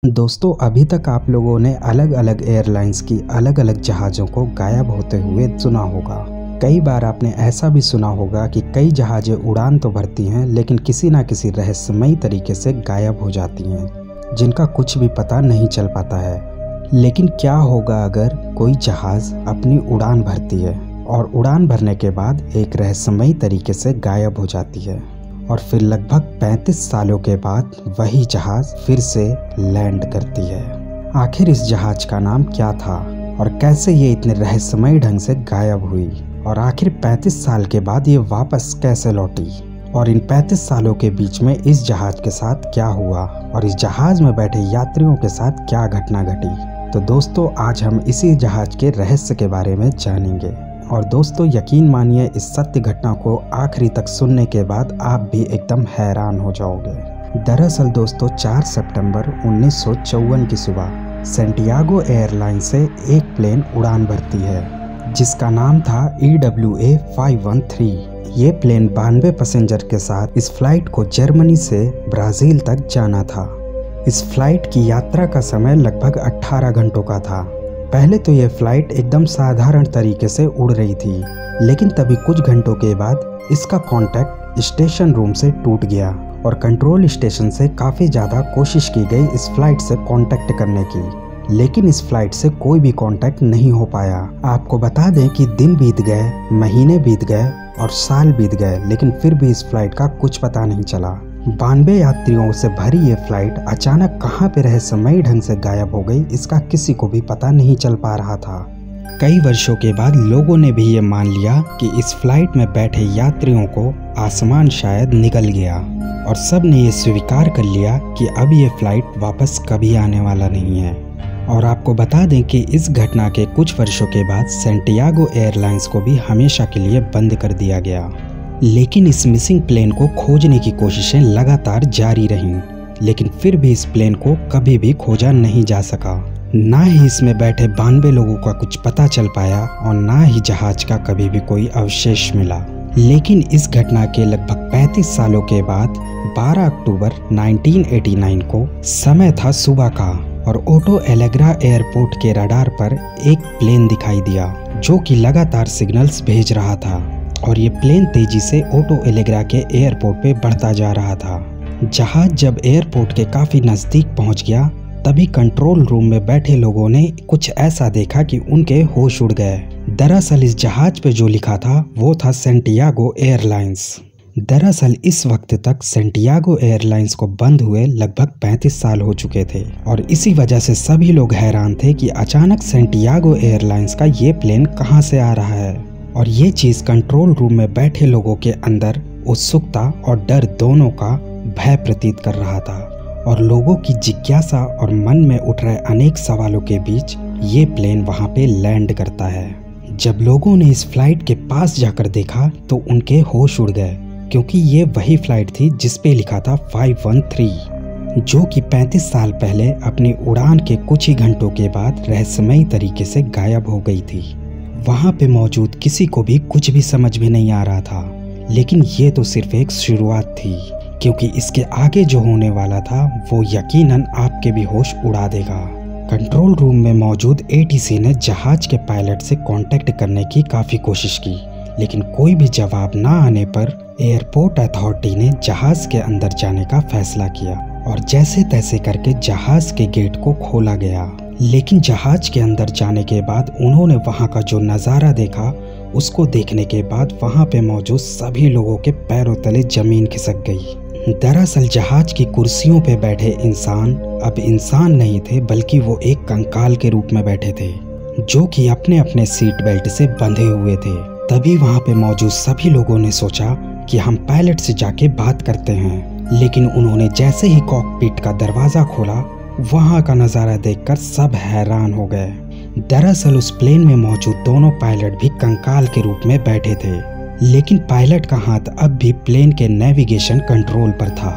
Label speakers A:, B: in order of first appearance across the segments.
A: दोस्तों अभी तक आप लोगों ने अलग अलग एयरलाइंस की अलग अलग जहाज़ों को गायब होते हुए सुना होगा। कई बार आपने ऐसा भी सुना होगा कि कई जहाज़ें उड़ान तो भरती हैं लेकिन किसी ना किसी रहस्यमयी तरीके से गायब हो जाती हैं, जिनका कुछ भी पता नहीं चल पाता है। लेकिन क्या होगा अगर कोई जहाज़ अपनी उड़ान भरती है और उड़ान भरने के बाद एक रहस्यमयी तरीके से गायब हो जाती है और फिर लगभग 35 सालों के बाद वही जहाज़ फिर से लैंड करती है। आखिर इस जहाज़ का नाम क्या था और कैसे ये इतने रहस्यमयी ढंग से गायब हुई और आखिर 35 साल के बाद ये वापस कैसे लौटी और इन 35 सालों के बीच में इस जहाज़ के साथ क्या हुआ और इस जहाज़ में बैठे यात्रियों के साथ क्या घटना घटी। तो दोस्तों आज हम इसी जहाज़ के रहस्य के बारे में जानेंगे। और दोस्तों यकीन मानिए इस सत्य घटना को आखिरी तक सुनने के बाद आप भी एकदम हैरान हो जाओगे। दरअसल दोस्तों 4 सितंबर 1954 की सुबह सैंटियागो एयरलाइन से एक प्लेन उड़ान भरती है जिसका नाम था EWA 513। ये प्लेन 92 पैसेंजर के साथ इस फ्लाइट को जर्मनी से ब्राज़ील तक जाना था। इस फ्लाइट की यात्रा का समय लगभग 18 घंटों का था। पहले तो ये फ्लाइट एकदम साधारण तरीके से उड़ रही थी, लेकिन तभी कुछ घंटों के बाद इसका कांटेक्ट स्टेशन रूम से टूट गया और कंट्रोल स्टेशन से काफ़ी ज़्यादा कोशिश की गई इस फ्लाइट से कांटेक्ट करने की, लेकिन इस फ्लाइट से कोई भी कांटेक्ट नहीं हो पाया। आपको बता दें कि दिन बीत गए, महीने बीत गए और साल बीत गए, लेकिन फिर भी इस फ्लाइट का कुछ पता नहीं चला। 92 यात्रियों से भरी ये फ्लाइट अचानक कहाँ पे रहस्यमयी ढंग से गायब हो गई, इसका किसी को भी पता नहीं चल पा रहा था। कई वर्षों के बाद लोगों ने भी ये मान लिया कि इस फ्लाइट में बैठे यात्रियों को आसमान शायद निगल गया और सब ने ये स्वीकार कर लिया कि अब ये फ्लाइट वापस कभी आने वाला नहीं है। और आपको बता दें कि इस घटना के कुछ वर्षों के बाद सैंटियागो एयरलाइंस को भी हमेशा के लिए बंद कर दिया गया। लेकिन इस मिसिंग प्लेन को खोजने की कोशिशें लगातार जारी रहीं, लेकिन फिर भी इस प्लेन को कभी भी खोजा नहीं जा सका। ना ही इसमें बैठे 92 लोगों का कुछ पता चल पाया और ना ही जहाज का कभी भी कोई अवशेष मिला। लेकिन इस घटना के लगभग 35 सालों के बाद 12 अक्टूबर 1989 को समय था सुबह का और ओटो एलेग्रा एयरपोर्ट के रडार पर एक प्लेन दिखाई दिया जो कि लगातार सिग्नल्स भेज रहा था और ये प्लेन तेजी से ओटो एलेग्रा के एयरपोर्ट पे बढ़ता जा रहा था। जहाज जब एयरपोर्ट के काफी नजदीक पहुंच गया तभी कंट्रोल रूम में बैठे लोगों ने कुछ ऐसा देखा कि उनके होश उड़ गए। दरअसल इस जहाज पे जो लिखा था वो था सैंटियागो एयरलाइंस। दरअसल इस वक्त तक सैंटियागो एयरलाइंस को बंद हुए लगभग 35 साल हो चुके थे और इसी वजह से सभी लोग हैरान थे कि अचानक सैंटियागो एयरलाइंस का ये प्लेन कहाँ से आ रहा है। और ये चीज कंट्रोल रूम में बैठे लोगों के अंदर उत्सुकता और डर दोनों का भय प्रतीत कर रहा था और लोगों की जिज्ञासा और मन में उठ रहे अनेक सवालों के बीच ये प्लेन वहां पे लैंड करता है। जब लोगों ने इस फ्लाइट के पास जाकर देखा तो उनके होश उड़ गए क्योंकि ये वही फ्लाइट थी जिसपे लिखा था 513, जो कि 35 साल पहले अपनी उड़ान के कुछ ही घंटों के बाद रहस्यमयी तरीके से गायब हो गई थी। वहां पे मौजूद किसी को भी कुछ भी समझ में नहीं आ रहा था, लेकिन ये तो सिर्फ एक शुरुआत थी क्योंकि इसके आगे जो होने वाला था वो यकीनन आपके भी होश उड़ा देगा। कंट्रोल रूम में मौजूद ATC ने जहाज के पायलट से कांटेक्ट करने की काफी कोशिश की, लेकिन कोई भी जवाब ना आने पर एयरपोर्ट अथॉरिटी ने जहाज के अंदर जाने का फैसला किया और जैसे तैसे करके जहाज के गेट को खोला गया। लेकिन जहाज के अंदर जाने के बाद उन्होंने वहां का जो नज़ारा देखा उसको देखने के बाद वहां पे मौजूद सभी लोगों के पैरों तले जमीन खिसक गई। दरअसल जहाज की कुर्सियों पे बैठे इंसान अब इंसान नहीं थे, बल्कि वो एक कंकाल के रूप में बैठे थे जो कि अपने अपने सीट बेल्ट से बंधे हुए थे। तभी वहां पे मौजूद सभी लोगों ने सोचा कि हम पायलट से जाके बात करते हैं, लेकिन उन्होंने जैसे ही कॉकपिट का दरवाजा खोला वहां का नज़ारा देखकर सब हैरान हो गए। दरअसल उस प्लेन में मौजूद दोनों पायलट भी कंकाल के रूप में बैठे थे, लेकिन पायलट का हाथ अब भी प्लेन के नेविगेशन कंट्रोल पर था।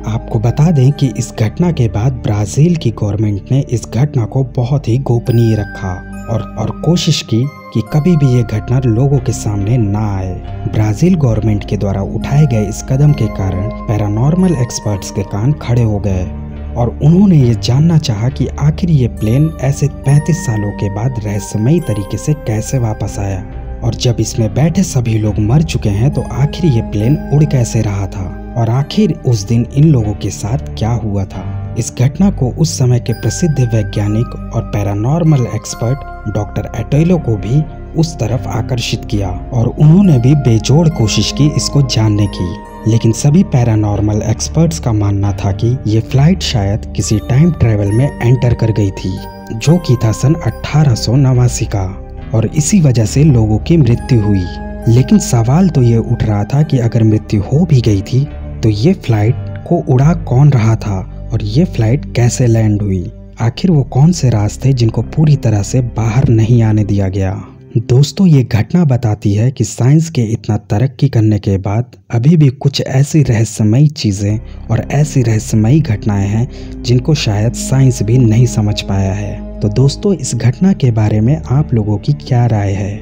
A: आपको बता दें कि इस घटना के बाद ब्राज़ील की गवर्नमेंट ने इस घटना को बहुत ही गोपनीय रखा और कोशिश की कि कभी भी ये घटना लोगों के सामने ना आए। ब्राज़ील गवर्नमेंट के द्वारा उठाए गए इस कदम के कारण पैरानॉर्मल एक्सपर्ट्स के कान खड़े हो गए और उन्होंने ये जानना चाहा कि आखिर ये प्लेन ऐसे 35 सालों के बाद रहस्यमयी तरीके से कैसे वापस आया, और जब इसमें बैठे सभी लोग मर चुके हैं तो आखिर ये प्लेन उड़ कैसे रहा था, और आखिर उस दिन इन लोगों के साथ क्या हुआ था। इस घटना को उस समय के प्रसिद्ध वैज्ञानिक और पैरानॉर्मल एक्सपर्ट डॉक्टर एटोलो को भी उस तरफ आकर्षित किया और उन्होंने भी बेजोड़ कोशिश की इसको जानने की। लेकिन सभी पैरानॉर्मल एक्सपर्ट्स का मानना था कि ये फ्लाइट शायद किसी टाइम ट्रेवल में एंटर कर गई थी, जो कि था सन 1889 का, और इसी वजह से लोगों की मृत्यु हुई। लेकिन सवाल तो ये उठ रहा था कि अगर मृत्यु हो भी गई थी तो ये फ्लाइट को उड़ा कौन रहा था और ये फ्लाइट कैसे लैंड हुई। आखिर वो कौन से राज थे जिनको पूरी तरह से बाहर नहीं आने दिया गया। दोस्तों, ये घटना बताती है कि साइंस के इतना तरक्की करने के बाद अभी भी कुछ ऐसी रहस्यमयी चीज़ें और ऐसी रहस्यमयी घटनाएं हैं जिनको शायद साइंस भी नहीं समझ पाया है। तो दोस्तों, इस घटना के बारे में आप लोगों की क्या राय है,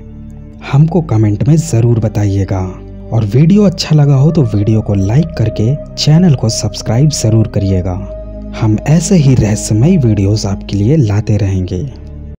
A: हमको कमेंट में ज़रूर बताइएगा। और वीडियो अच्छा लगा हो तो वीडियो को लाइक करके चैनल को सब्सक्राइब ज़रूर करिएगा। हम ऐसे ही रहस्यमयी वीडियोस आपके लिए लाते रहेंगे।